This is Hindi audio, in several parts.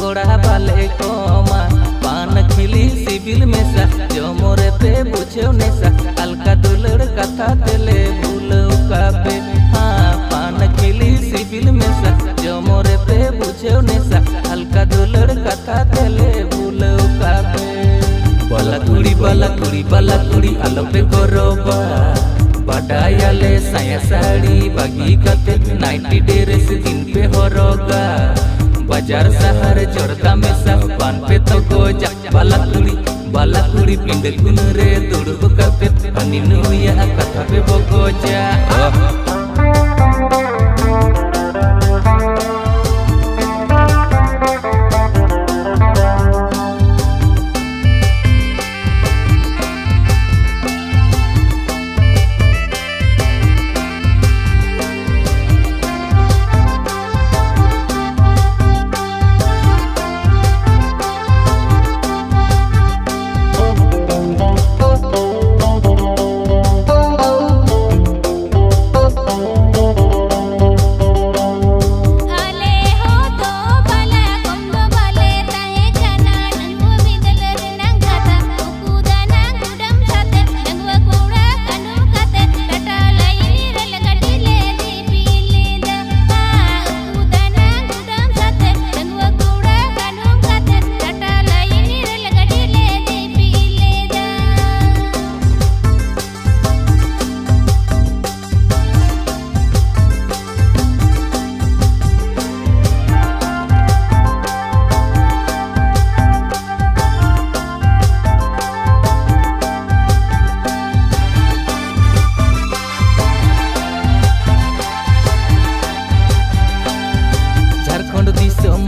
कोड़ा बाले कोमा पान खिली सिबिल में सा जो मोरे पे बुझे नेसा अलका दुलड़ कथा तेले भूल पे हाँ पान खिली सिबिल में सा जो मोरे पे बुझे नेसा अलका दुलड़ कथा तेले भूल पे बाला कुड़ी आलो पे गोरोबा बडायाले साया साड़ी बागी कते 90 ड्रेस दिन पे हरोगा बाजार शहर जोरदा में सब पान पे तो गोजा बाला कुड़ी पिंड कुन रे दुड़ब कते हनी नुया कथा पे बगोजा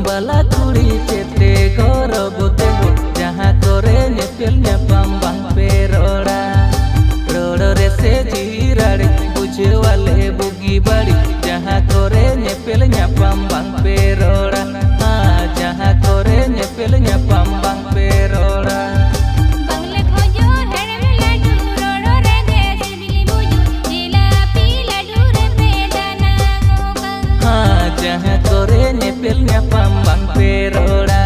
बाला कुड़ी चेते गौरबते हो जहाँ करे नेपेल न्यापाम बांग पे रोड़ा रे से जीराड़े बुझे वाले बुगी बाड़ी जहाँ करे नेपेल न्यापाम बांग पे रोड़ा हाँ जहाँ करे नेपेल न्यापाम बांग पे रोड़ा हाँ जहाँ करे नेपेल न्यापाम बांग पे रोड़ा